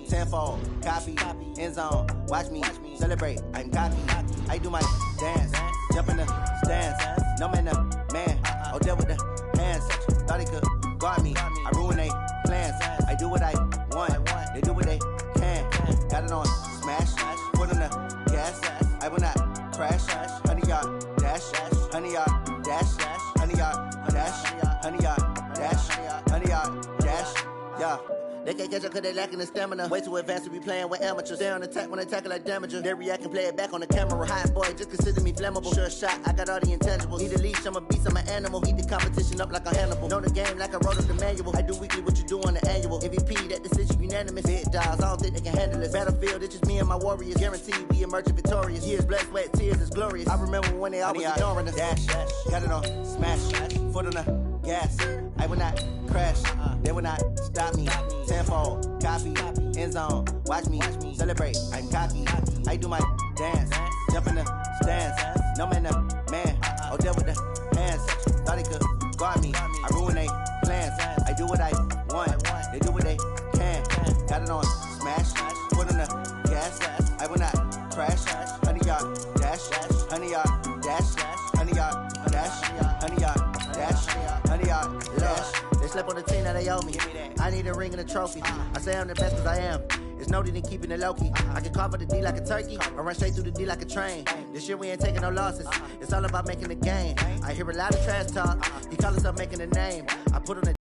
Tenfold, copy, end zone, watch me celebrate. I'm cocky. I do my dance, jump in the stands. No man, man. Oh, deal with the hands. Thought he could guard me. I ruin they plans. I do what I want. They do what they can. Got it on smash. Put on the gas. I will not crash. 100-yard dash. 100-yard dash. 100-yard dash. 100-yard dash. 100-yard dash. Yeah. They can't catch up cause they lacking the stamina. Way too advanced to be playing with amateurs. Stay on attack when they tackle like damager. They react and play it back on the camera. Hot boy, just consider me flammable. Sure shot, I got all the intangibles. Need a leash, I'm a beast, I'm an animal. Eat the competition up like a Hannibal. Know the game like I wrote up the manual. I do weekly what you do on the annual. MVP, that decision unanimous. Big dials, I don't think they can handle it. Battlefield, it's just me and my warriors. Guaranteed we emerging victorious. Years, blood, sweat, tears, it's glorious. I remember when they always ignoring us. Dash, got it on smash. Foot on the gas. I will not crash. They will not stop me. Tenfold, copy, end zone, watch me celebrate. I'm cocky. I do my dance, jump in the stands. No man, man. Oh, deal with the hands. Thought he could guard me. I ruin they plans. I do what I want. They do what they can. Got it on smash. Put on the gas. I will not crash. 100-yard dash. 100-yard dash. 100-yard dash. 100-yard dash. 100-yard dash. They slept on the team that they owe me. I need a ring and a trophy. I say I'm the best cause I am. It's no need in keeping it low-key. I can carve up the D like a turkey or run straight through the D like a train. This year we ain't taking no losses. It's all about making the game. I hear a lot of trash talk. He call himself making a name. I put on the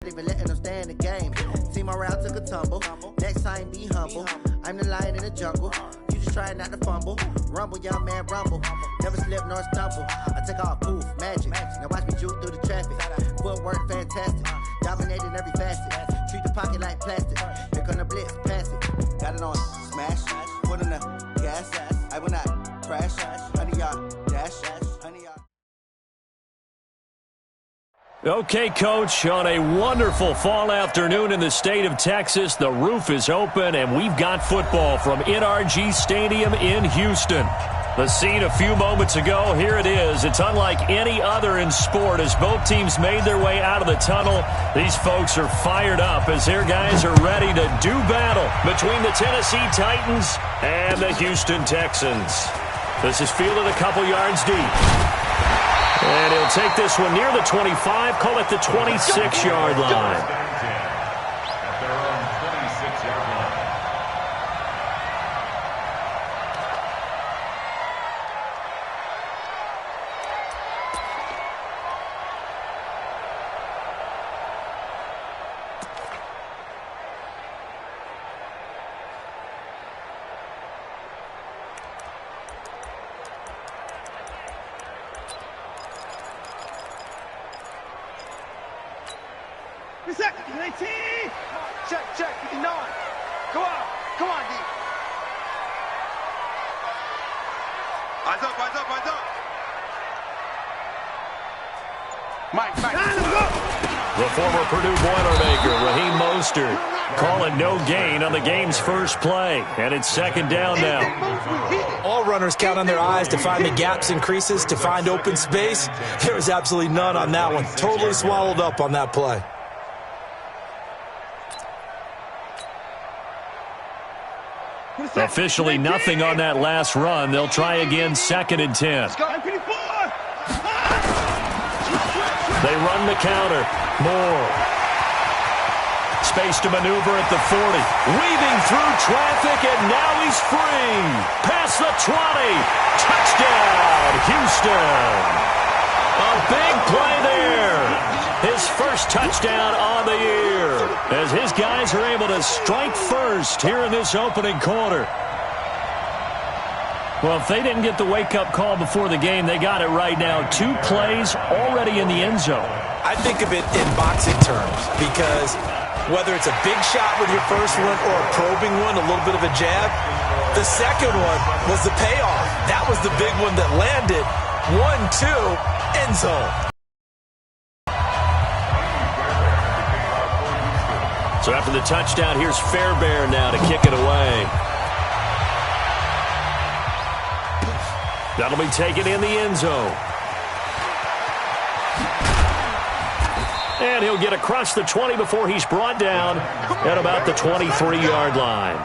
even letting them stay in the game. Team morale took a tumble. Next time be humble. I'm the lion in the jungle. You just try not to fumble. Rumble, young man, rumble. Never slip nor stumble. I take off, poof, magic. Now watch me juke through the traffic. Footwork fantastic. Dominating every facet. Treat the pocket like plastic. Here come the blitz, pass it. Got it on smash. Put on the gas. I will not crash. 100-yard dash. 100-yard. Okay, Coach, on a wonderful fall afternoon in the state of Texas, the roof is open, and we've got football from NRG Stadium in Houston. The scene a few moments ago, here it is. It's unlike any other in sport as both teams made their way out of the tunnel. These folks are fired up as their guys are ready to do battle between the Tennessee Titans and the Houston Texans. This is fielded a couple yards deep. And he'll take this one near the 25, call it the 26-yard line. Check, 9. Go on, D. Eyes up. Mike. The former Purdue Boilermaker, Raheem Mostert, calling no gain on the game's first play. And it's second down now. All runners count on their eyes to find the gaps and creases, to find open space. There was absolutely none on that one. Totally swallowed up on that play. Officially nothing on that last run. They'll try again, 2nd and 10. They run the counter. Moore. Space to maneuver at the 40. Weaving through traffic, and now he's free. Past the 20. Touchdown, Houston. A big play there. His first touchdown on the year as his guys are able to strike first here in this opening quarter. Well, if they didn't get the wake-up call before the game, they got it right now. 2 plays already in the end zone. I think of it in boxing terms because whether it's a big shot with your first one or a probing one, a little bit of a jab, the second one was the payoff. That was the big one that landed. 1-2, end zone. So after the touchdown, here's Fairbairn now to kick it away. That'll be taken in the end zone. And he'll get across the 20 before he's brought down at about the 23-yard line.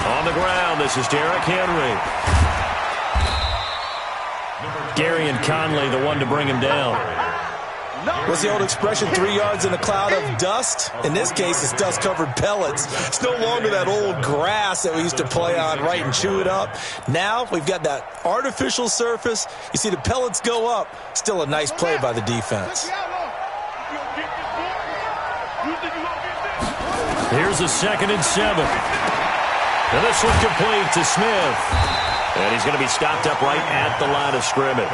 On the ground, this is Derrick Henry. Gary and Conley, the one to bring him down. What's the old expression, 3 yards in a cloud of dust? In this case, it's dust-covered pellets. It's no longer that old grass that we used to play on, right, and chew it up. Now we've got that artificial surface. You see the pellets go up. Still a nice play by the defense. Here's a 2nd and 7. And this one complete to Smith. And he's going to be stopped up right at the line of scrimmage.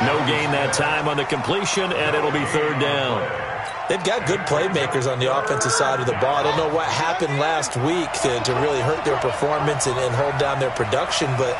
No gain that time on the completion, and it'll be 3rd down. They've got good playmakers on the offensive side of the ball. I don't know what happened last week to really hurt their performance and hold down their production, but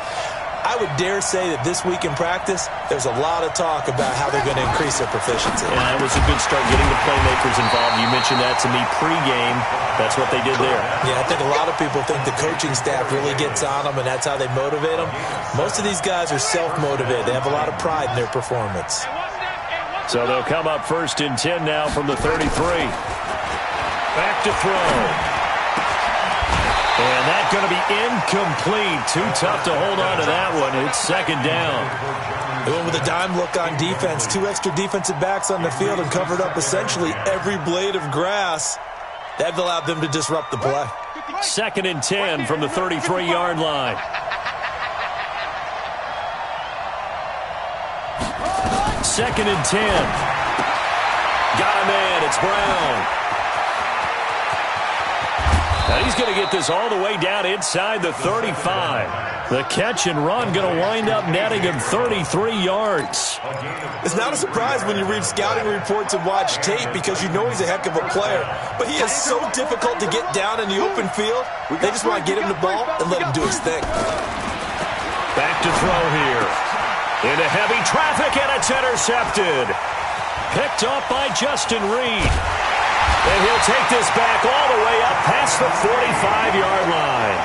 I would dare say that this week in practice, there's a lot of talk about how they're going to increase their proficiency. And that was a good start, getting the playmakers involved. You mentioned that to me pregame. That's what they did there. Yeah, I think a lot of people think the coaching staff really gets on them, and that's how they motivate them. Most of these guys are self-motivated. They have a lot of pride in their performance. So they'll come up 1st and 10 now from the 33. Back to throw. And that's going to be incomplete. Too tough to hold on to that one. It's 2nd down. They went with a dime look on defense. 2 extra defensive backs on the field and covered up essentially every blade of grass. That allowed them to disrupt the play. 2nd and 10 from the 33-yard line. Second and 10. Got a man. It's Brown. Now he's going to get this all the way down inside the 35. The catch and run going to wind up netting him 33 yards. It's not a surprise when you read scouting reports and watch tape because you know he's a heck of a player. But he is so difficult to get down in the open field. They just want to get him the ball and let him do his thing. Back to throw here. Into heavy traffic, and it's intercepted. Picked off by Justin Reed. And he'll take this back all the way up past the 45-yard line.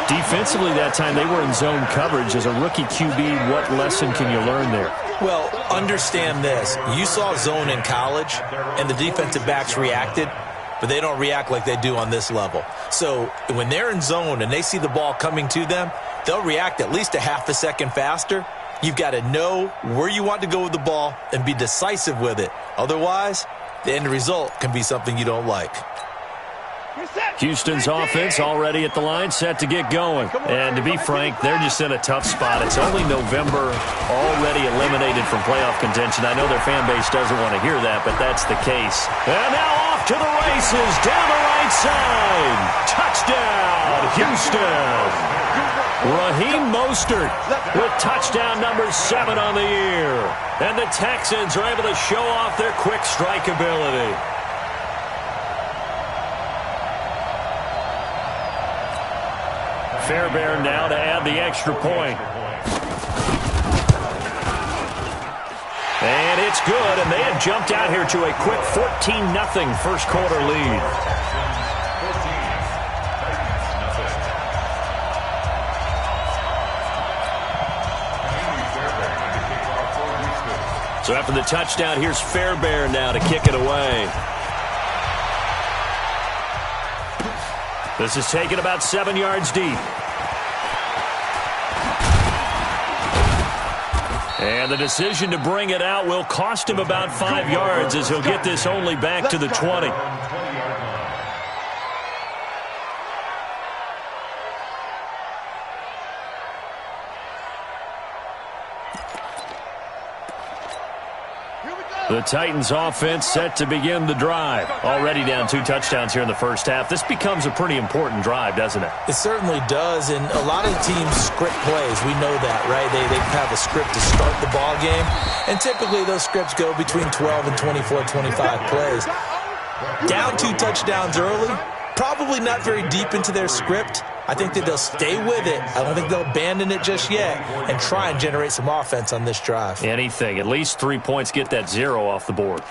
Defensively that time, they were in zone coverage. As a rookie QB, what lesson can you learn there? Well, understand this. You saw zone in college, and the defensive backs reacted, but they don't react like they do on this level. So when they're in zone and they see the ball coming to them, they'll react at least a half a second faster. You've got to know where you want to go with the ball and be decisive with it. Otherwise, the end result can be something you don't like. Houston's offense already at the line, set to get going. And to be frank, they're just in a tough spot. It's only November, already eliminated from playoff contention. I know their fan base doesn't want to hear that, but that's the case. And now off to the races, down the right side. Touchdown, Houston. Raheem Mostert with touchdown number 7 on the year. And the Texans are able to show off their quick strike ability. Fairbairn now to add the extra point. And it's good, and they have jumped out here to a quick 14-0 first quarter lead. So after the touchdown, here's Fairbairn now to kick it away. This is taken about 7 yards deep. And the decision to bring it out will cost him about 5 yards as he'll get this only back to the 20. The Titans offense set to begin the drive. Already down 2 touchdowns here in the first half. This becomes a pretty important drive, doesn't it? It certainly does, and a lot of teams script plays. We know that, right? They have a script to start the ball game, and typically those scripts go between 12 and 24, 25 plays. Down 2 touchdowns early, probably not very deep into their script, I think that they'll stay with it. I don't think they'll abandon it just yet and try and generate some offense on this drive. Anything. At least 3 points, get that 0 off the board.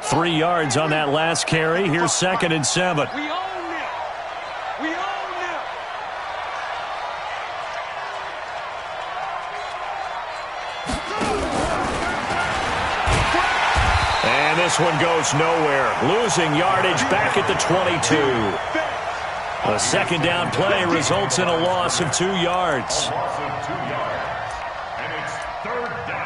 Three yards on that last carry. Here's 2nd and 7. We own them. We own them. And this one goes nowhere. Losing yardage back at the 22. A 2nd down play results in a loss of 2 yards. And it's 3rd down.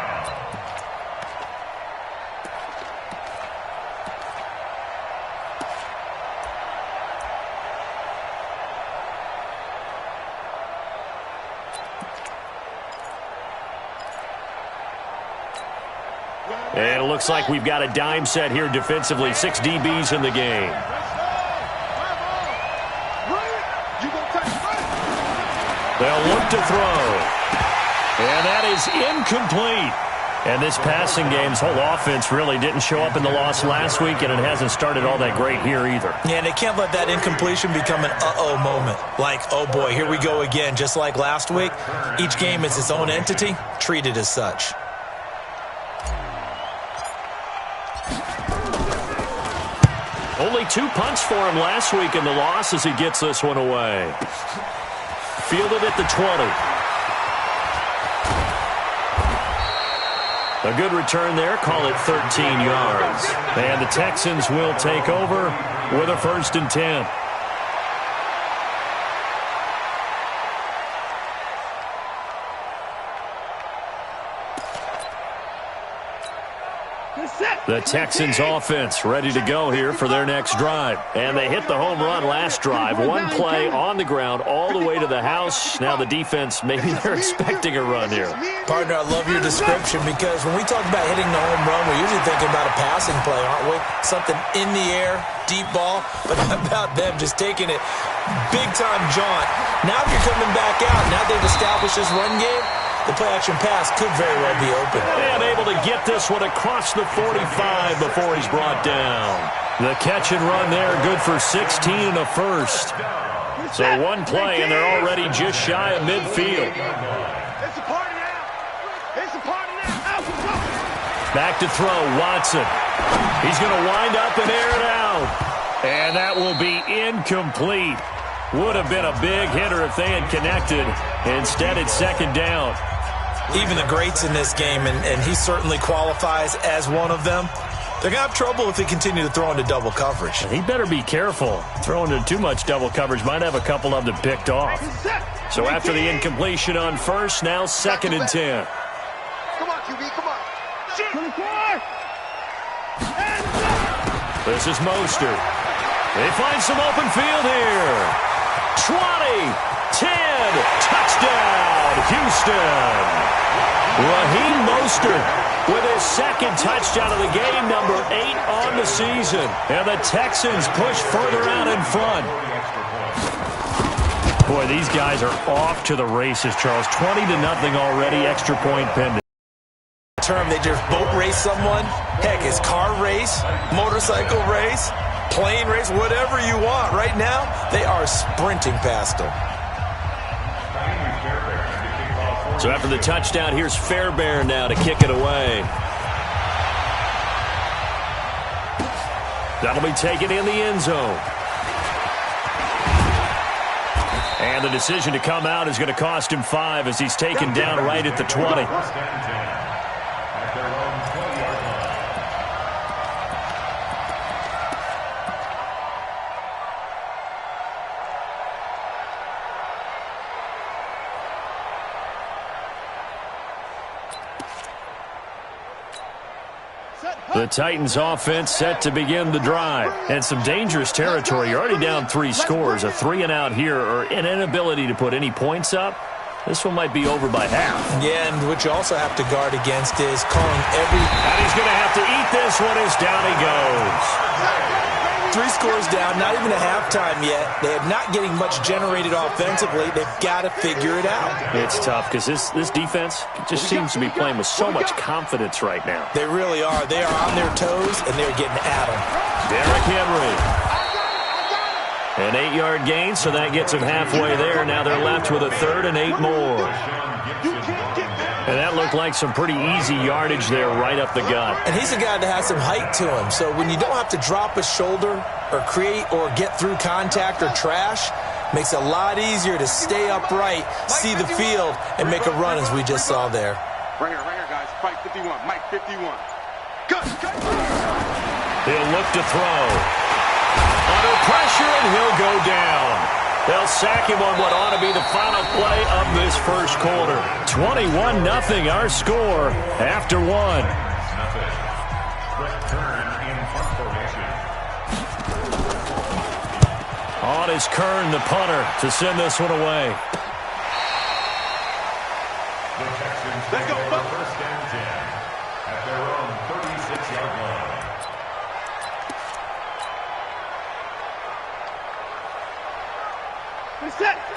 And it looks like we've got a dime set here defensively. 6 DBs in the game. They'll look to throw. And that is incomplete. And this passing game's whole offense really didn't show up in the loss last week, and it hasn't started all that great here either. Yeah, and they can't let that incompletion become an uh-oh moment. Like, oh boy, here we go again. Just like last week, each game is its own entity, treated as such. Only 2 punts for him last week in the loss as he gets this one away. Fielded at the 20. A good return there. Call it 13 yards. And the Texans will take over with a 1st and 10. The Texans offense ready to go here for their next drive. And they hit the home run last drive. 1 play on the ground all the way to the house. Now the defense, maybe they're expecting a run here. Partner, I love your description because when we talk about hitting the home run, we're usually thinking about a passing play, aren't we? Something in the air, deep ball. But how about them just taking it big-time jaunt? Now if you're coming back out, now they've established this run game, the play-action pass could very well be open. And able to get this one across the 45 before he's brought down. The catch and run there, good for 16 and a 1st. So 1 play, and they're already just shy of midfield. It's a party now. It's a party now. Back to throw, Watson. He's going to wind up and air it out. And that will be incomplete. Would have been a big hitter if they had connected. Instead, it's 2nd down. Even the greats in this game, and he certainly qualifies as one of them, they're going to have trouble if they continue to throw into double coverage. He better be careful. Throwing into too much double coverage might have a couple of them picked off. So after the incompletion on 1st, now 2nd and 10. Come on, QB, come on. 24. This is Mostert. They find some open field here. 20, 10, touchdown, Houston. Raheem Mostert with his 2nd touchdown of the game, number 8 on the season. And the Texans push further out in front. Boy, these guys are off to the races, Charles. 20-0 already, extra point pending. They just boat race someone. Heck, it's car race, motorcycle race, plane race, whatever you want. Right now, they are sprinting past them. So after the touchdown, here's Fairbairn now to kick it away. That'll be taken in the end zone. And the decision to come out is going to cost him 5 as he's taken down right at the 20. The Titans offense set to begin the drive. And some dangerous territory. You're already down 3 scores. A 3-and-out here or an inability to put any points up. This one might be over by half. Yeah, and what you also have to guard against is calling every... And he's going to have to eat this one as down he goes. 3 scores down, not even a halftime yet. They are not getting much generated offensively. They've got to figure it out. It's tough because this defense just seems to be playing with so much confidence right now. They really are. They are on their toes, and they're getting at them. Derrick Henry. An 8-yard gain, so that gets them halfway there. Now they're left with a third and 8 more. And that looked like some pretty easy yardage there right up the gut. And he's a guy that has some height to him. So when you don't have to drop a shoulder or create or get through contact or trash, makes it a lot easier to stay upright, see the field, and make a run as we just saw there. Right here, guys. Fight 51. Mike 51. Go. He'll look to throw. Under pressure, and he'll go down. They'll sack him on what ought to be the final play of this first quarter. 21-0 our score after one. On is Kern, the punter, to send this one away. Let's go. First and 10 at their own 36-yard line.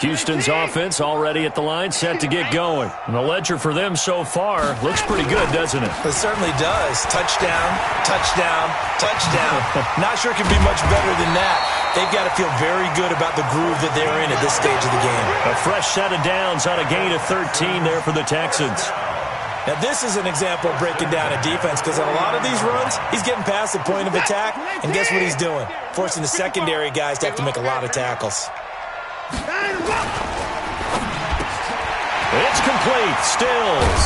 Houston's offense already at the line, set to get going. And the ledger for them so far looks pretty good, doesn't it? It certainly does. Touchdown, touchdown, touchdown. Not sure it can be much better than that. They've got to feel very good about the groove that they're in at this stage of the game. A fresh set of downs on a gain of 13 there for the Texans. Now, this is an example of breaking down a defense because on a lot of these runs, he's getting past the point of attack, and guess what he's doing? Forcing the secondary guys to have to make a lot of tackles. It's complete. Stills.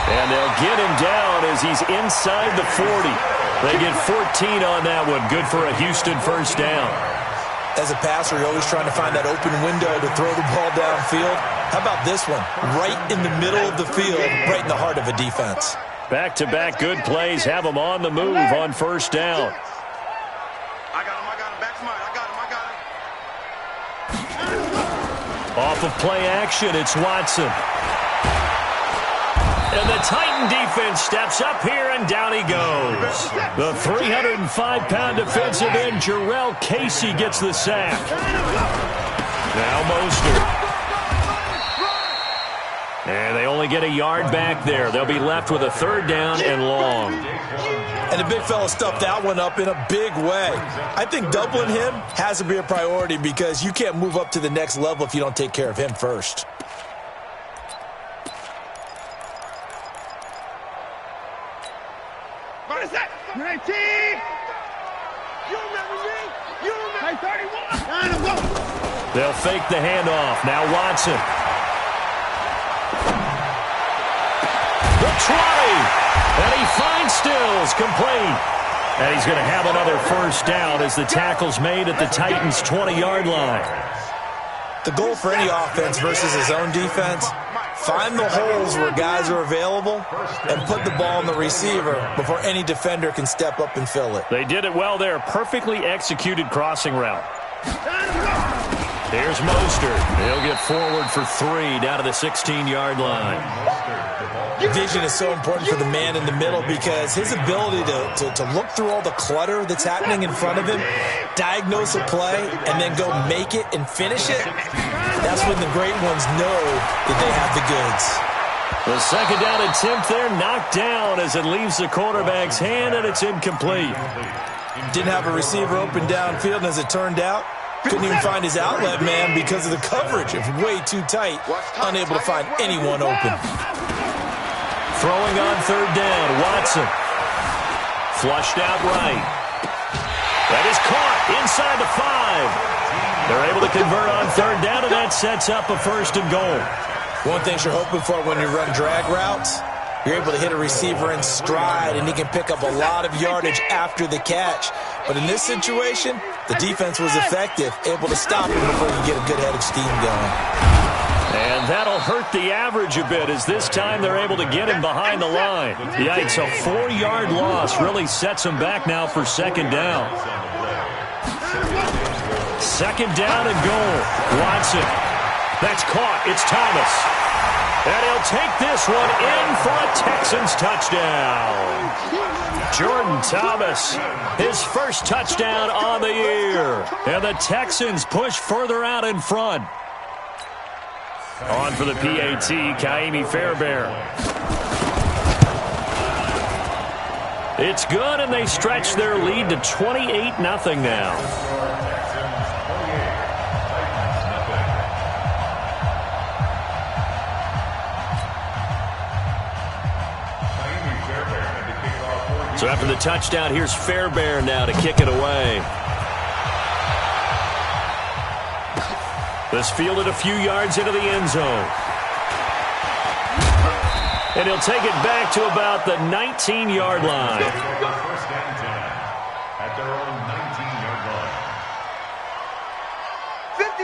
And they'll get him down as he's inside the 40. They get 14 on that one. Good for a Houston first down. As a passer, you're always trying to find that open window to throw the ball downfield. How about this one? Right in the middle of the field, right in the heart of a defense. Back-to-back good plays have them on the move on first down. I got him. Back to mine. I got him. Off of play action, it's Watson. And the Titan defense steps up here, and down he goes. The 305-pound defensive end, Jarrell Casey, gets the sack. Now Mostert. And they only get a yard back there. They'll be left with a third down and long. And the big fella stuffed that one up in a big way. I think doubling him has to be a priority because you can't move up to the next level if you don't take care of him first. What is that? 19. You remember me? You remember 31. They'll fake the handoff. Now Watson. The 20. And he finds Stills, complete. And he's going to have another first down as the tackle's made at the Titans' 20-yard line. The goal for any offense versus his own defense, find the holes where guys are available and put the ball on the receiver before any defender can step up and fill it. They did it well there. Perfectly executed crossing route. Here's Mostert. He'll get forward for 3 down to the 16-yard line. Vision is so important for the man in the middle because his ability to look through all the clutter that's happening in front of him, diagnose a play, and then go make it and finish it, that's when the great ones know that they have the goods. The second down attempt there knocked down as it leaves the quarterback's hand, and it's incomplete. Didn't have a receiver open downfield, and as it turned out, couldn't even find his outlet man because of the coverage. It was way too tight, unable to find anyone open. Throwing on third down, Watson. Flushed out right. That is caught inside the 5. They're able to convert on third down, and that sets up a first and goal. One thing you're hoping for when you run drag routes, you're able to hit a receiver in stride, and he can pick up a lot of yardage after the catch. But in this situation, the defense was effective, able to stop him before you get a good head of steam going. And that'll hurt the average a bit as this time they're able to get him behind the line. Yikes, a 4-yard loss really sets him back now for second down. Second down and goal. Watson. That's caught. It's Thomas. And he'll take this one in for a Texans touchdown. Jordan Thomas, his first touchdown on the year. And the Texans push further out in front. On for the PAT, Kaimi Fairbairn. It's good, and they stretch their lead to 28-0 now. So after the touchdown, here's Fairbairn now to kick it away. This fielded a few yards into the end zone. And he'll take it back to about the 19-yard line. First and 10 at their own 19-yard line.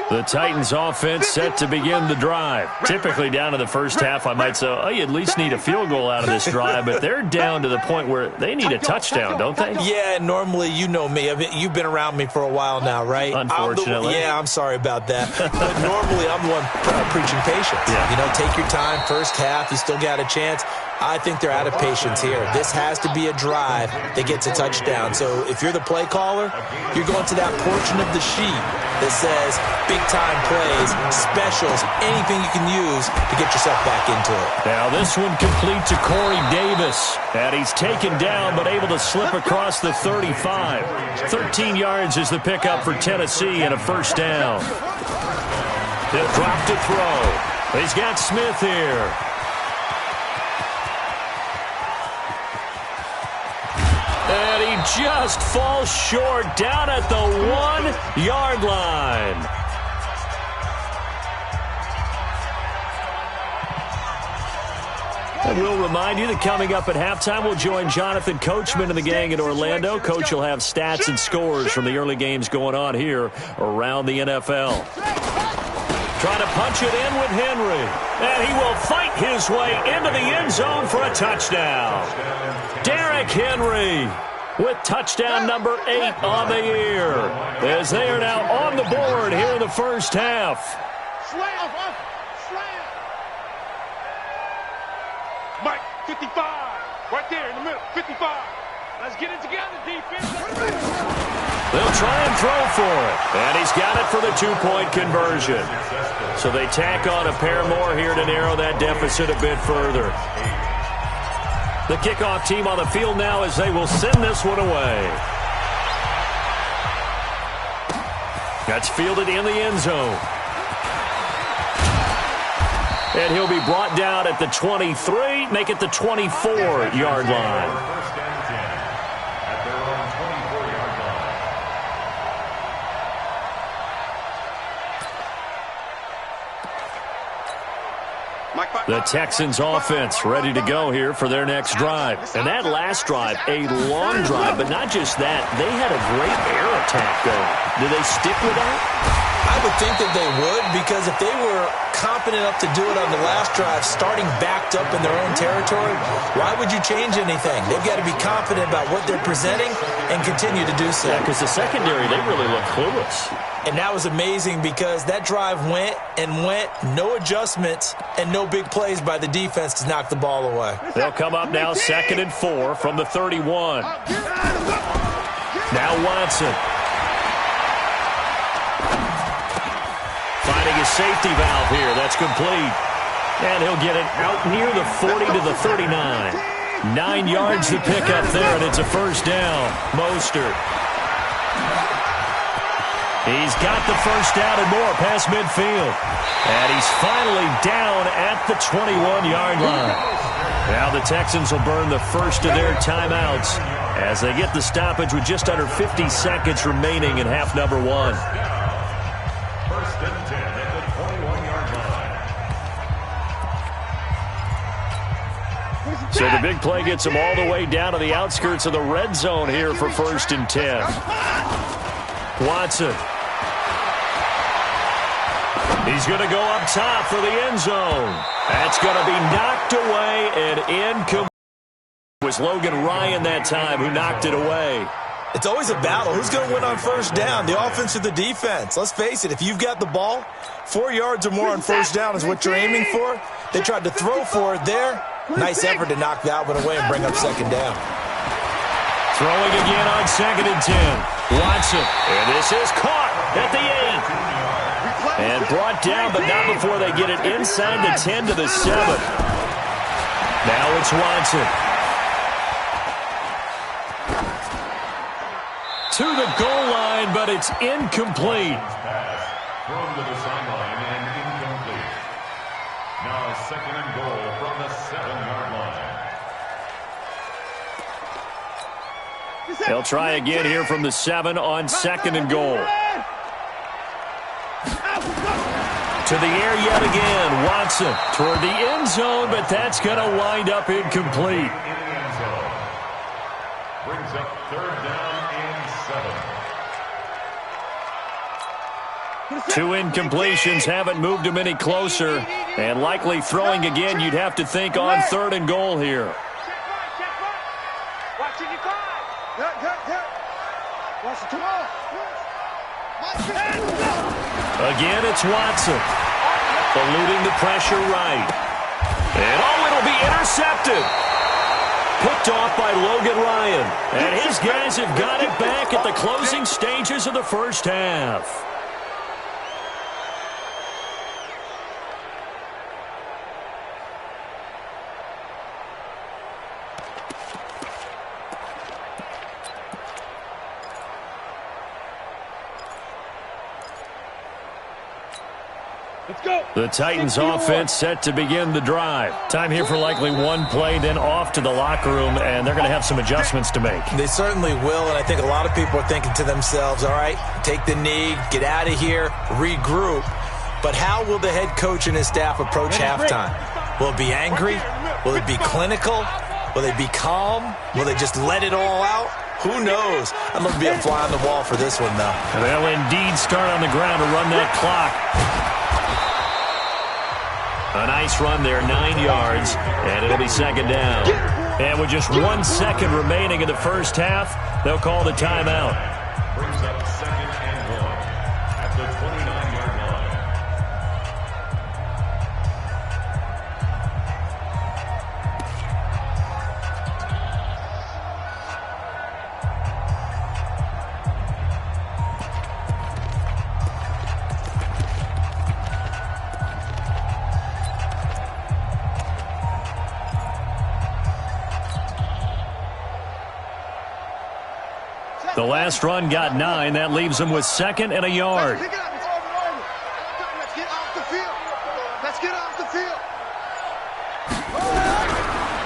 The Titans offense set to begin the drive. Typically down to the first half, I might say, oh, you at least need a field goal out of this drive, but they're down to the point where they need a touchdown, don't they? Yeah, normally, you know me. I mean, you've been around me for a while now, right? Unfortunately. I'm sorry about that. But normally, I'm the one preaching patience. Yeah. You know, take your time. First half, you still got a chance. I think they're out of patience here. This has to be a drive that gets a touchdown. So if you're the play caller, you're going to that portion of the sheet that says big-time plays, specials, anything you can use to get yourself back into it. Now this one complete to Corey Davis. And he's taken down but able to slip across the 35. 13 yards is the pickup for Tennessee and a first down. He'll drop to throw. He's got Smith here. And he just falls short down at the 1-yard line. And we'll remind you that coming up at halftime, we'll join Jonathan Coachman and the gang in Orlando. Coach will have stats and scores from the early games going on here around the NFL. Trying to punch it in with Henry. And he will fight his way into the end zone for a touchdown. Derrick Henry with touchdown number 8 on the year, as they are now on the board here in the first half. Slam! Mike, 55. Right there in the middle, 55. Let's get it together, defense. They'll try and throw for it. And he's got it for the 2-point conversion. So they tack on a pair more here to narrow that deficit a bit further. The kickoff team on the field now as they will send this one away. That's fielded in the end zone. And he'll be brought down at the 23, make it the 24-yard line. First and 10 at their own 24-yard line. The Texans offense ready to go here for their next drive. And that last drive, a long drive, but not just that. They had a great air attack going. Do they stick with that? I would think that they would, because if they were confident enough to do it on the last drive, starting backed up in their own territory, why would you change anything? They've got to be confident about what they're presenting and continue to do so. Yeah, because the secondary, they really look clueless. And that was amazing because that drive went and went, no adjustments and no big plays by the defense to knock the ball away. They'll come up now 2nd and 4 from the 31. Now Watson. Finding a safety valve here. That's complete. And he'll get it out near the 40 to the 39. 9 yards to pick up there, and it's a first down. Mostert. He's got the first down and more past midfield. And he's finally down at the 21-yard line. Now the Texans will burn the first of their timeouts as they get the stoppage with just under 50 seconds remaining in half number 1. First and 10 at the 21-yard line. So the big play gets him all the way down to the outskirts of the red zone here for 1st and 10. Watson. He's going to go up top for the end zone. That's going to be knocked away and incomplete. It was Logan Ryan that time who knocked it away. It's always a battle. Who's going to win on first down, the offense or the defense? Let's face it, if you've got the ball, 4 yards or more on first down is what you're aiming for. They tried to throw for it there. Nice effort to knock that one away and bring up 2nd down. Throwing again on 2nd and 10. Watson. And this is caught at the 8. And brought down, but not before they get it inside the 10 to the 7. Now it's Watson. to the goal line, but it's incomplete. Pass thrown to the sideline and incomplete. Now 2nd and goal from the 7-yard line. They'll try again here from the 7 on 2nd and goal. To the air yet again. Watson toward the end zone, but that's going to wind up incomplete. In the end zone. Brings up 3rd down and 7. 2 incompletions haven't moved him any closer. And likely throwing again, you'd have to think on 3rd and goal here. Watching your card. Watch it, come on. Again, it's Watson. Eluding the pressure right. And it'll be intercepted. Picked off by Logan Ryan. And his guys have got it back at the closing stages of the first half. The Titans offense set to begin the drive. Time here for likely one play, then off to the locker room, and they're going to have some adjustments to make. They certainly will, and I think a lot of people are thinking to themselves, all right, take the knee, get out of here, regroup. But how will the head coach and his staff approach halftime? Will it be angry? Will it be clinical? Will they be calm? Will they just let it all out? Who knows? I'd love to be a fly on the wall for this one, though. They'll indeed start on the ground to run that clock. A nice run there, 9 yards, and it'll be 2nd down. And with just 1 second remaining in the first half, they'll call the timeout. Brings up 2nd and 1 at the 29-yard line. The last run got 9. That leaves them with 2nd and a yard. Let's get off the field. Let's get off the field.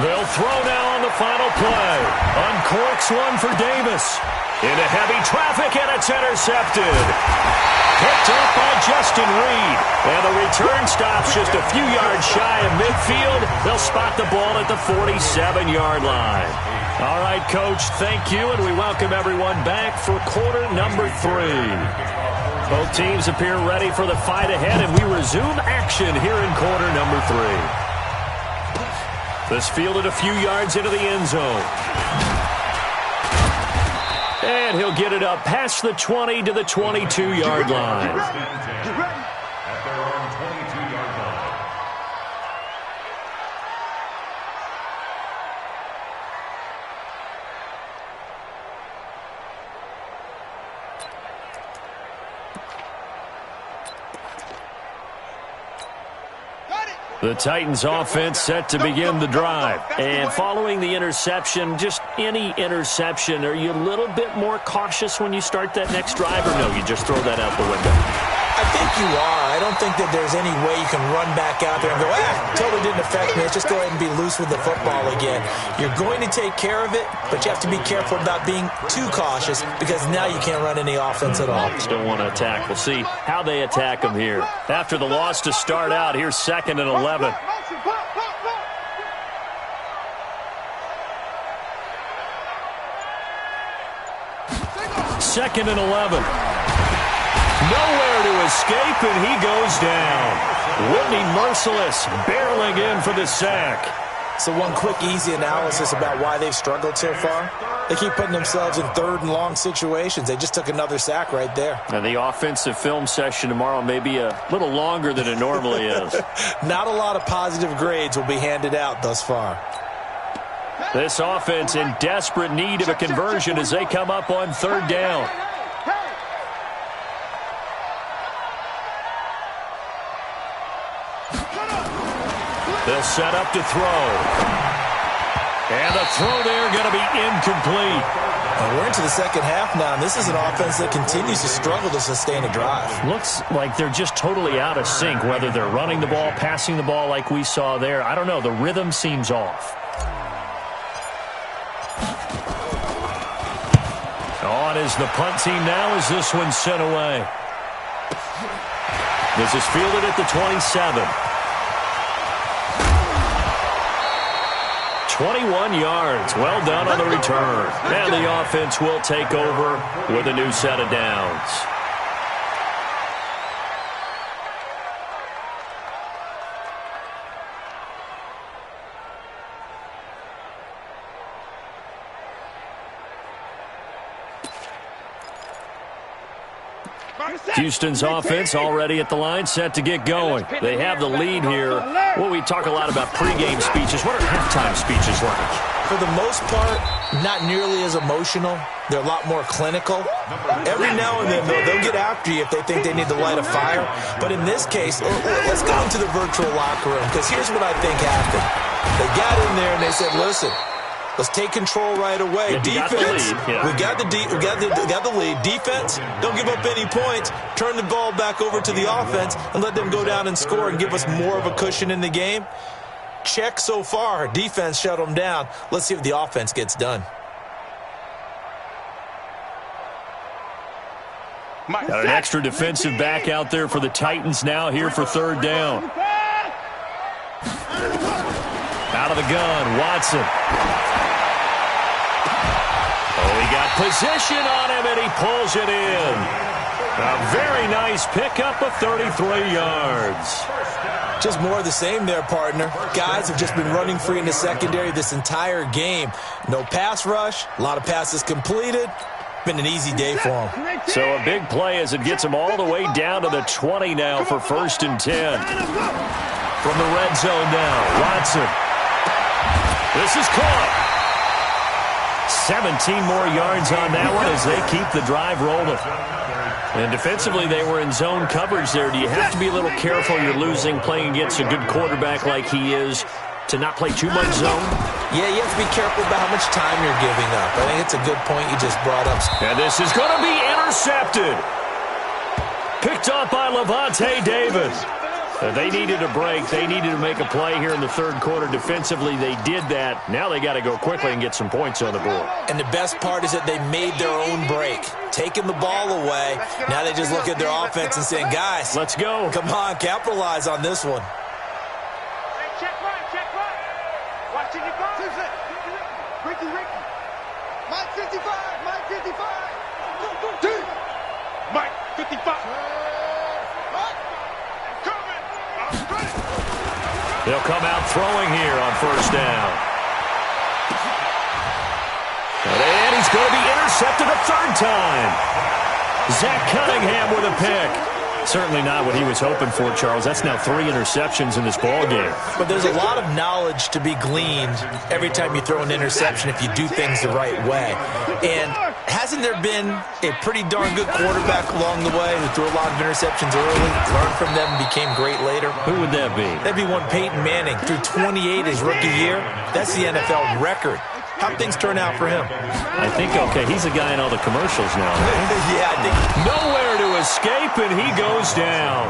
They'll throw now on the final play. Uncorks one for Davis. Into heavy traffic, and it's intercepted. Picked up by Justin Reed. And the return stops just a few yards shy of midfield. They'll spot the ball at the 47-yard line. All right, Coach, thank you, and we welcome everyone back for quarter number 3. Both teams appear ready for the fight ahead, and we resume action here in quarter number 3. This fielded a few yards into the end zone. And he'll get it up past the 20 to the 22-yard line. At their own 22-yard line. The Titans offense set to begin the drive. And following the interception, just any interception, are you a little bit more cautious when you start that next drive, or no, you just throw that out the window? I think you are. I don't think that there's any way you can run back out there and go, totally didn't affect me. Let's just go ahead and be loose with the football again. You're going to take care of it, but you have to be careful about being too cautious because now you can't run any offense at all. Still want to attack. We'll see how they attack them here. After the loss to start out, here's 2nd and 11. 2nd and 11. Nowhere to escape, and he goes down. Whitney Merciless barreling in for the sack. So one quick, easy analysis about why they've struggled so far. They keep putting themselves in 3rd and long situations. They just took another sack right there. And the offensive film session tomorrow may be a little longer than it normally is. Not a lot of positive grades will be handed out thus far. This offense in desperate need of a conversion as they come up on 3rd down. They'll set up to throw. And the throw there going to be incomplete. And we're into the second half now, and this is an offense that continues to struggle to sustain a drive. Looks like they're just totally out of sync, whether they're running the ball, passing the ball like we saw there. I don't know. The rhythm seems off. On is the punt team now as this one's sent away. This is fielded at the 27. 21 yards. Well done on the return. And the offense will take over with a new set of downs. Houston's offense already at the line, set to get going. They have the lead here. Well, we talk a lot about pregame speeches. What are halftime speeches like? For the most part, not nearly as emotional. They're a lot more clinical. Every now and then, though, they'll get after you if they think they need to light a fire. But in this case, let's go into the virtual locker room, because here's what I think happened. They got in there and they said, listen, let's take control right away. Defense, we got the lead. Defense, don't give up any points. Turn the ball back over to the offense and let them go down and score and give us more of a cushion in the game. Check so far. Defense shut them down. Let's see if the offense gets done. Got an extra defensive back out there for the Titans now here for third down. Out of the gun, Watson. Oh, he got position on him, and he pulls it in. A very nice pickup of 33 yards. Just more of the same there, partner. Guys have just been running free in the secondary this entire game. No pass rush, a lot of passes completed. Been an easy day for them. So a big play as it gets them all the way down to the 20 now for 1st and 10. From the red zone now, Watson. This is caught. 17 more yards on that one as they keep the drive rolling. And defensively, they were in zone coverage there. Do you have to be a little careful? You're losing, playing against a good quarterback like he is, to not play too much zone? Yeah, you have to be careful about how much time you're giving up. I think it's a good point you just brought up. And this is going to be intercepted. Picked up by Levante David. They needed a break. They needed to make a play here in the third quarter. Defensively, they did that. Now they got to go quickly and get some points on the board. And the best part is that they made their own break. Taking the ball away. Now they just look at their offense and saying, guys, let's go. Come on, capitalize on this one. Hey, check right. Watching you go. Ricky. Mike 55. Mike 55. They'll come out throwing here on 1st down. And he's going to be intercepted a 3rd time. Zach Cunningham with a pick. Certainly not what he was hoping for, Charles. That's now 3 interceptions in this ball game. But there's a lot of knowledge to be gleaned every time you throw an interception if you do things the right way. And hasn't there been a pretty darn good quarterback along the way who threw a lot of interceptions early, learned from them, and became great later? Who would that be? That'd be one Peyton Manning. Threw 28 his rookie year. That's the NFL record. How'd things turn out for him? I think, okay, he's a guy in all the commercials now. Right? Yeah, I think. Nowhere to escape, and he goes down.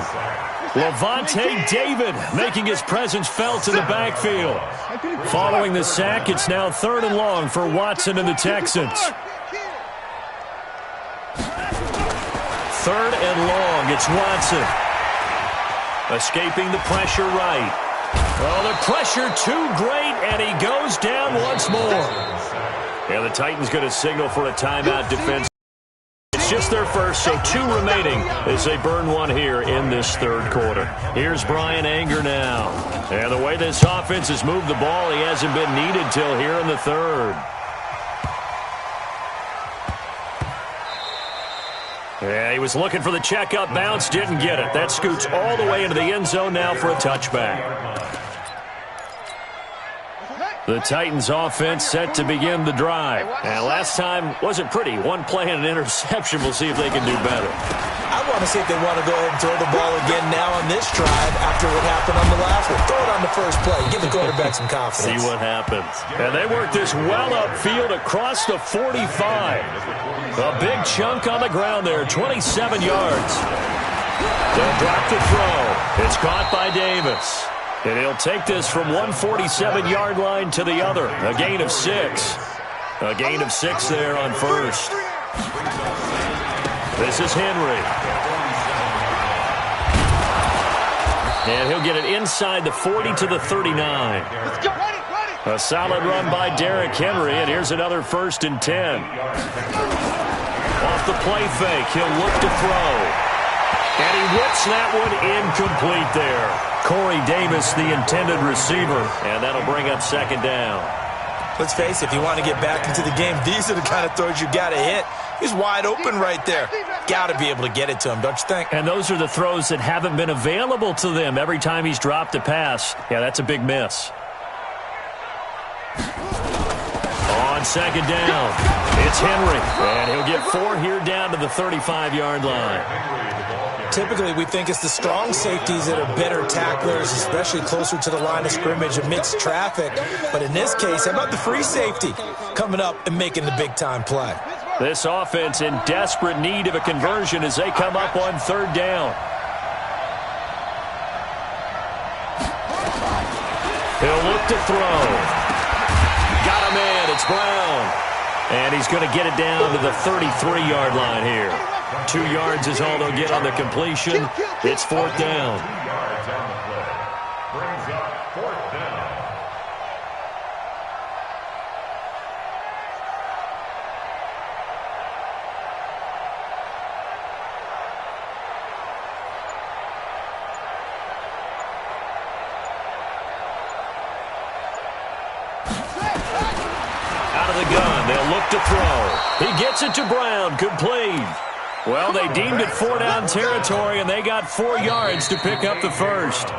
Levante David making his presence felt in the backfield. Following the sack, it's now 3rd and long for Watson and the Texans. 3rd and long, it's Watson. Escaping the pressure right. Oh, the pressure too great, and he goes down once more. Yeah, the Titans going to signal for a timeout defense. It's just their first, so 2 remaining as they burn one here in this 3rd quarter. Here's Brian Anger now. And the way this offense has moved the ball, he hasn't been needed till here in the 3rd. Yeah, he was looking for the checkup bounce, didn't get it. That scoots all the way into the end zone now for a touchback. The Titans offense set to begin the drive. And last time wasn't pretty. 1 play and an interception. We'll see if they can do better. I I want to see if they want to go ahead and throw the ball again now on this drive after what happened on the last one. Throw it on the first play. Give the quarterback some confidence. See what happens. And they work this well upfield across the 45. A big chunk on the ground there, 27 yards. They'll drop the throw. It's caught by Davis. And he'll take this from 147-yard line to the other. A gain of 6. A gain of 6 there on first. This is Henry. And he'll get it inside the 40 to the 39. A solid run by Derrick Henry, and here's another 1st and 10. Off the play fake, he'll look to throw. And he whips that one incomplete there. Corey Davis, the intended receiver, and that'll bring up 2nd down. Let's face it, if you want to get back into the game, these are the kind of throws you got to hit. He's wide open right there. Got to be able to get it to him, don't you think? And those are the throws that haven't been available to them every time he's dropped a pass. Yeah, that's a big miss. On 2nd down, it's Henry. And he'll get 4 here down to the 35-yard line. Typically, we think it's the strong safeties that are better tacklers, especially closer to the line of scrimmage amidst traffic. But in this case, how about the free safety coming up and making the big-time play? This offense in desperate need of a conversion as they come up on 3rd down. He'll look to throw. Got a man. It's Brown. And he's going to get it down to the 33-yard line here. 2 yards is all they'll get on the completion. It's 4th down. 2 yards on the play. Brings up 4th down. Out of the gun, they'll look to throw. He gets it to Brown, complete. Well, they deemed it 4-down territory, and they got 4 yards to pick up the 1st.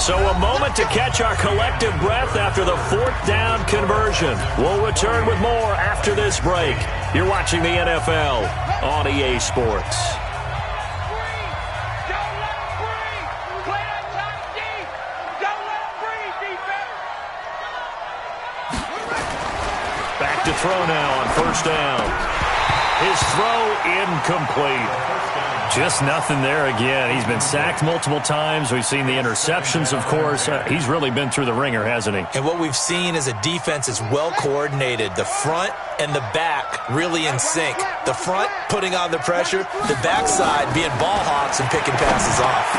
So a moment to catch our collective breath after the 4th down conversion. We'll return with more after this break. You're watching the NFL on EA Sports. Back to throw now on 1st down. His throw incomplete. Just nothing there again. He's been sacked multiple times. We've seen the interceptions, of course. He's really been through the ringer, hasn't he? And what we've seen is a defense that's well coordinated. The front and the back really in sync. The front putting on the pressure. The backside being ball hawks and picking passes off.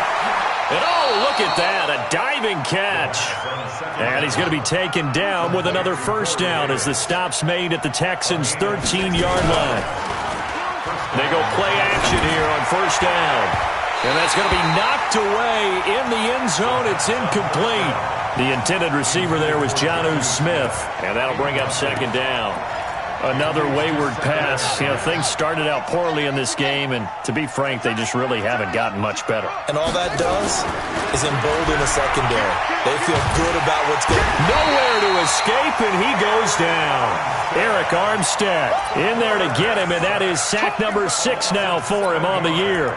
And oh, look at that, a diving catch. And he's going to be taken down with another 1st down as the stop's made at the Texans' 13-yard line. They go play action here on 1st down. And that's going to be knocked away in the end zone. It's incomplete. The intended receiver there was Jonnu Smith. And that'll bring up 2nd down. Another wayward pass. You know, things started out poorly in this game, and to be frank, they just really haven't gotten much better. And all that does is embolden the secondary. They feel good about what's going on. Nowhere to escape, and he goes down. Eric Armstead in there to get him, and that is sack number 6 now for him on the year.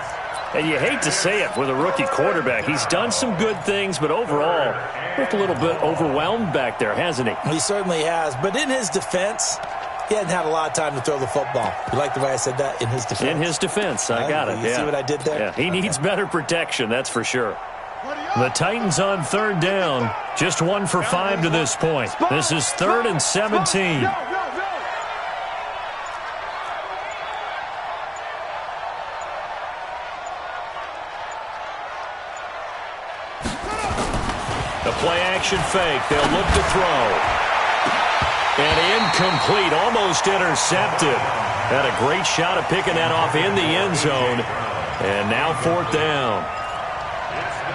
And you hate to say it with a rookie quarterback. He's done some good things, but overall, looked a little bit overwhelmed back there, hasn't he? He certainly has. But in his defense, he hadn't had a lot of time to throw the football. You like the way I said that? In his defense. In his defense. I got it. You see what I did there? Yeah, he needs better protection, that's for sure. The Titans on 3rd down. Just 1 for 5 to this point. This is 3rd and 17. The play-action fake. They'll look to throw. And incomplete, almost intercepted. Had a great shot at picking that off in the end zone. And now 4th down.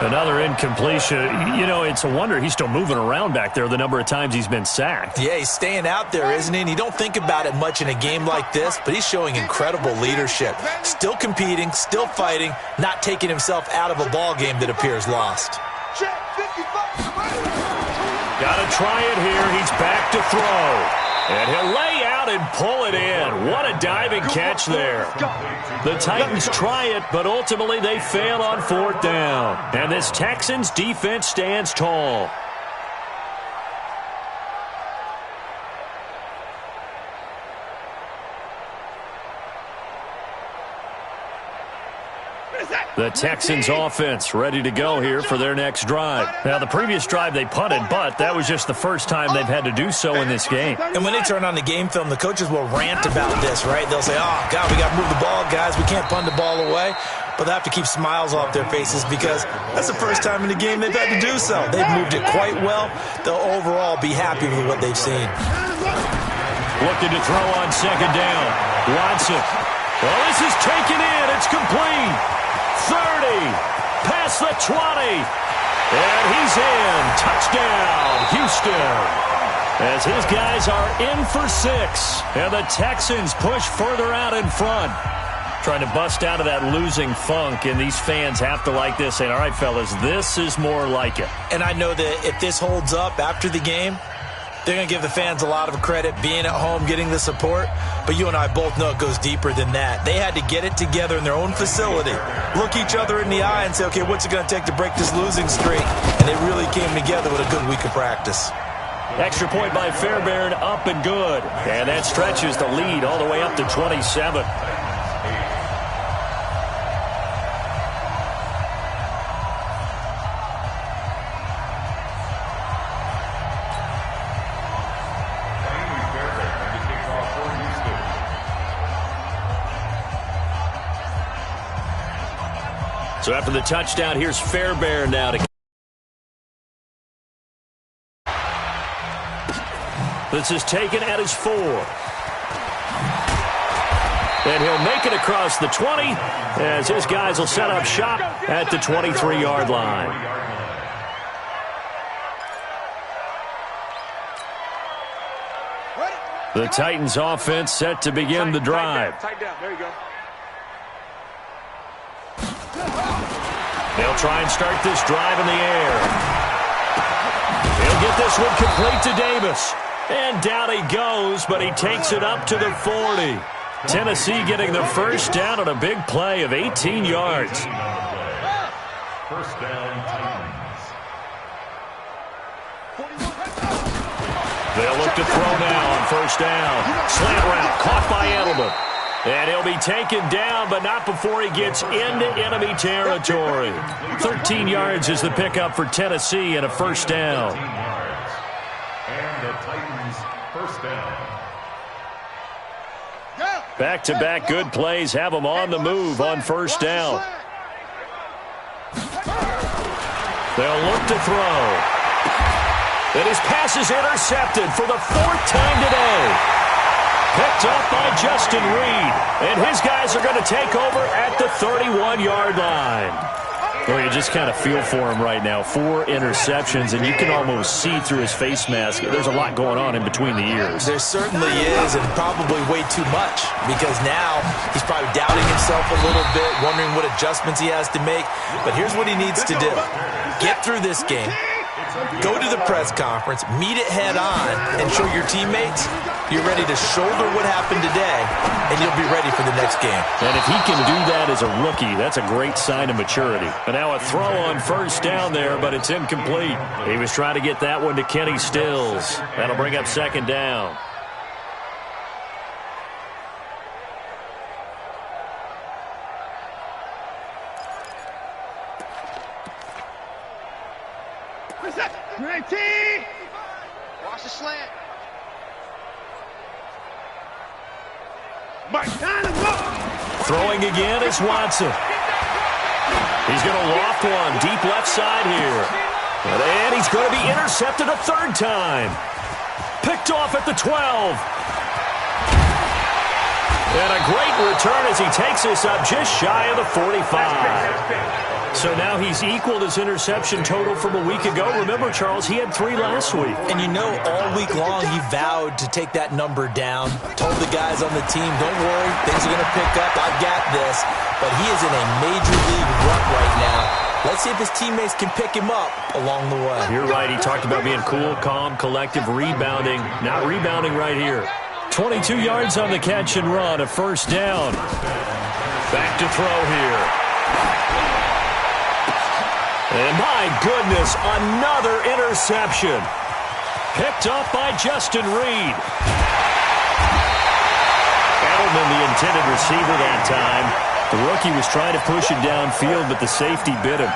Another incompletion. You know, it's a wonder he's still moving around back there the number of times he's been sacked. Yeah, he's staying out there, isn't he? And you don't think about it much in a game like this, but he's showing incredible leadership. Still competing, still fighting, not taking himself out of a ball game that appears lost. Got to try it here. He's back to throw. And he'll lay out out and pull it in. What a diving catch there. The Titans try it, but ultimately they fail on 4th down. And this Texans defense stands tall. The Texans offense ready to go here for their next drive. Now, the previous drive they punted, but that was just the first time they've had to do so in this game. And when they turn on the game film, the coaches will rant about this, right? They'll say, oh, God, we got to move the ball, guys. We can't punt the ball away. But they have to keep smiles off their faces because that's the first time in the game they've had to do so. They've moved it quite well. They'll overall be happy with what they've seen. Looking to throw on 2nd down. Watson. Well, this is taken in. It's complete. 30, past the 20, and he's in. Touchdown, Houston. As his guys are in for 6, and the Texans push further out in front. Trying to bust out of that losing funk, and these fans have to like this, saying, all right, fellas, this is more like it. And I know that if this holds up after the game, they're going to give the fans a lot of credit, being at home, getting the support. But you and I both know it goes deeper than that. They had to get it together in their own facility, look each other in the eye and say, okay, what's it going to take to break this losing streak? And they really came together with a good week of practice. Extra point by Fairbairn, up and good. And that stretches the lead all the way up to 27. So after the touchdown, here's Fairbairn now to... This is taken at his 4. And he'll make it across the 20 as his guys will set up shop at the 23-yard line. The Titans offense set to begin the drive. Tight down. There you go. They'll try and start this drive in the air. He'll get this one complete to Davis. And down he goes, but he takes it up to the 40. Tennessee getting the first down on a big play of 18 yards. First down, Titans. They'll look to throw now on first down. Slant route caught by Edelman. And he'll be taken down, but not before he gets into enemy territory. 13 yards is the pickup for Tennessee and a first down. And the Titans first down. Back-to-back good plays have them on the move on first down. They'll look to throw. And his pass is intercepted for the 4th time today. Picked up by Justin Reed. And his guys are going to take over at the 31-yard line. Well, you just kind of feel for him right now. 4 interceptions, and you can almost see through his face mask. There's a lot going on in between the ears. There certainly is, and probably way too much, because now he's probably doubting himself a little bit, wondering what adjustments he has to make. But here's what he needs to do. Get through this game. Go to the press conference, meet it head on, and show your teammates you're ready to shoulder what happened today, and you'll be ready for the next game. And if he can do that as a rookie, that's a great sign of maturity. And now a throw on first down there, but it's incomplete. He was trying to get that one to Kenny Stills. That'll bring up second down. Great team! Watch the slant. Mike, throwing again is Watson. He's going to loft one deep left side here. And he's going to be intercepted a 3rd time. Picked off at the 12. And a great return as he takes this up just shy of the 45. So now he's equaled his interception total from a week ago. Remember, Charles, he had 3 last week. And you know, all week long he vowed to take that number down. Told the guys on the team, don't worry, things are going to pick up. I've got this. But he is in a major league rut right now. Let's see if his teammates can pick him up along the way. You're right. He talked about being cool, calm, collective, rebounding. Not rebounding right here. 22 yards on the catch and run, a first down. Back to throw here. And my goodness, another interception. Picked up by Justin Reed. Edelman, the intended receiver that time. The rookie was trying to push it downfield, but the safety bit him.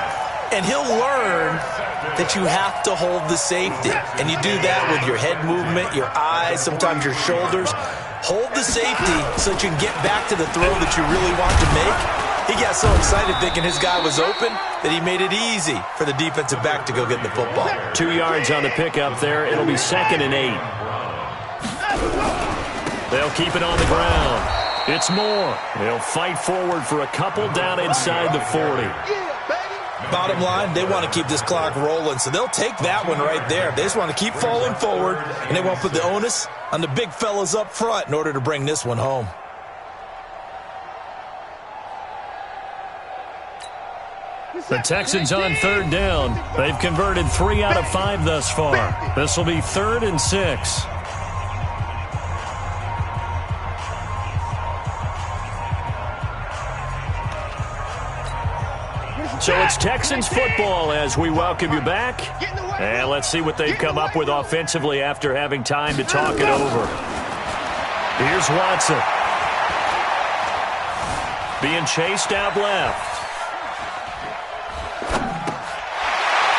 And he'll learn that you have to hold the safety. And you do that with your head movement, your eyes, sometimes your shoulders. Hold the safety so that you can get back to the throw that you really want to make. He got so excited thinking his guy was open that he made it easy for the defensive back to go get the football. 2 yards on the pickup there. It'll be 2nd and 8. They'll keep it on the ground. It's Moore. They'll fight forward for a couple down inside the 40. Bottom line, they want to keep this clock rolling, so they'll take that one right there. They just want to keep falling forward, and they want to put the onus on the big fellas up front in order to bring this one home. The Texans on 3rd down. They've converted 3 out of 5 thus far. This will be 3rd and 6. So it's Texans football as we welcome you back. And let's see what they've come up with offensively after having time to talk it over. Here's Watson. Being chased out left.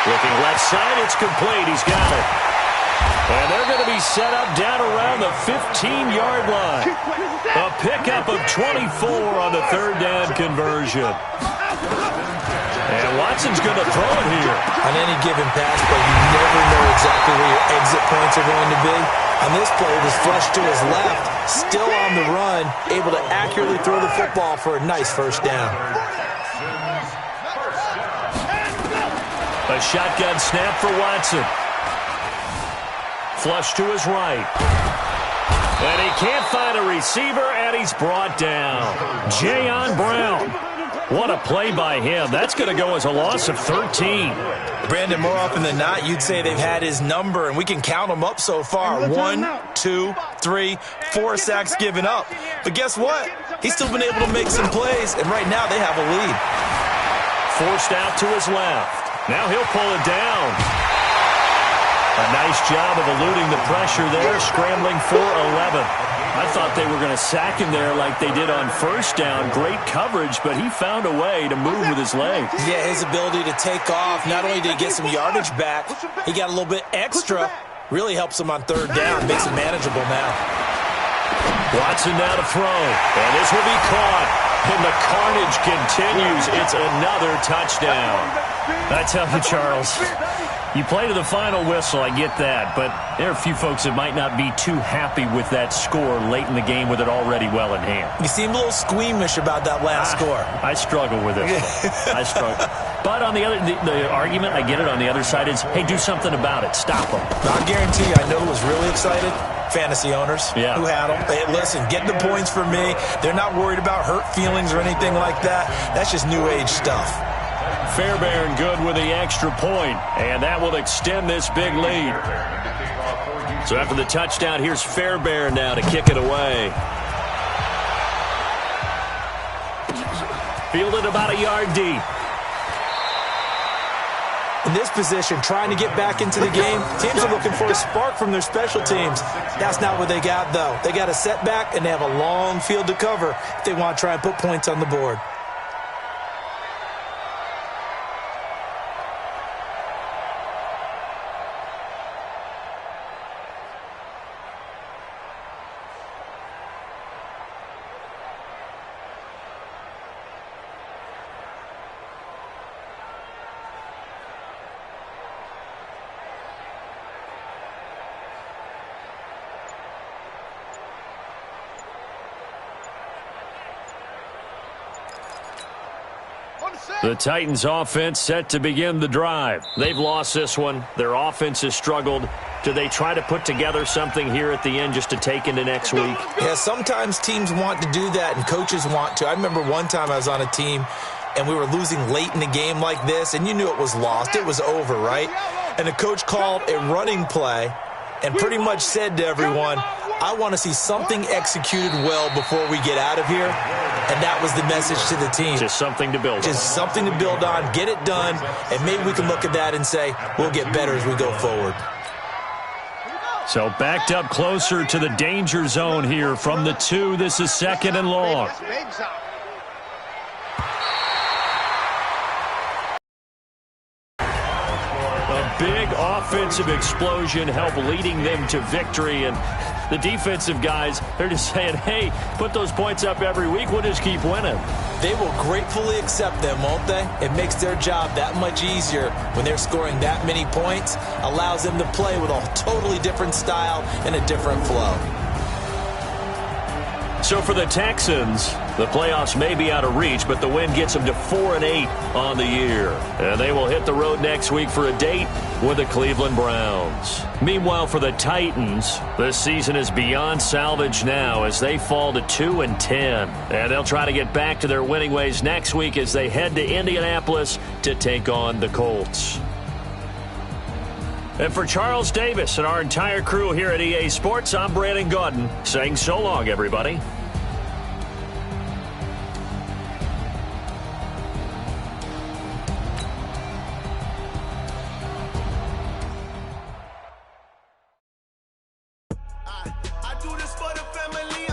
Looking left side, it's complete. He's got it. And they're going to be set up down around the 15-yard line. A pickup of 24 on the 3rd down conversion. And Watson's going to throw it here. On any given pass play, you never know exactly where your exit points are going to be. On this play, it was flushed to his left, still on the run, able to accurately throw the football for a nice first down. A shotgun snap for Watson. Flush to his right. And he can't find a receiver, and he's brought down. Jayon Brown. What a play by him. That's going to go as a loss of 13. Brandon, more often than not, you'd say they've had his number, and we can count them up so far. 1, 2, 3, 4 sacks given up. But guess what? He's still been able to make some plays, and right now they have a lead. Forced out to his left. Now he'll pull it down. A nice job of eluding the pressure there, scrambling for 11. I thought they were going to sack him there like they did on 1st down. Great coverage, but he found a way to move with his legs. Yeah, his ability to take off, not only did he get some yardage back, he got a little bit extra. Really helps him on 3rd down, makes it manageable now. Watson now to throw, and this will be caught. And the carnage continues. It's another touchdown. I tell you, Charles, you play to the final whistle, I get that, but there are a few folks that might not be too happy with that score late in the game with it already well in hand. You seem a little squeamish about that last score. I struggle with it. I struggle. But on the other, the argument, I get it, on the other side is, hey, do something about it. Stop them. I guarantee you, I know who was really excited. Fantasy owners who had them. Hey, listen, get the points for me. They're not worried about hurt feelings or anything like that. That's just new age stuff. Fairbairn good with the extra point, and that will extend this big lead. So after the touchdown, here's Fairbairn now to kick it away. Fielded about a yard deep. In this position, trying to get back into the game, teams are looking for a spark from their special teams. That's not what they got, though. They got a setback, and they have a long field to cover if they want to try and put points on the board. The Titans offense set to begin the drive. They've lost this one. Their offense has struggled. Do they try to put together something here at the end just to take into next week? Yeah, sometimes teams want to do that and coaches want to. I remember one time I was on a team and we were losing late in the game like this, and you knew it was lost. It was over, right? And the coach called a running play and pretty much said to everyone, I want to see something executed well before we get out of here, and that was the message to the team. Just something to build on. Just something to build on, get it done, and maybe we can look at that and say, we'll get better as we go forward. So backed up closer to the danger zone here from the 2. This is 2nd and long. A big offensive explosion helped leading them to victory, and the defensive guys, they're just saying, hey, put those points up every week, we'll just keep winning. They will gratefully accept them, won't they? It makes their job that much easier when they're scoring that many points, allows them to play with a totally different style and a different flow. So for the Texans, the playoffs may be out of reach, but the win gets them to 4-8 on the year. And they will hit the road next week for a date with the Cleveland Browns. Meanwhile, for the Titans, this season is beyond salvage now as they fall to 2-10. And they'll try to get back to their winning ways next week as they head to Indianapolis to take on the Colts. And for Charles Davis and our entire crew here at EA Sports, I'm Brandon Gaudin saying so long, everybody. I do this for the family.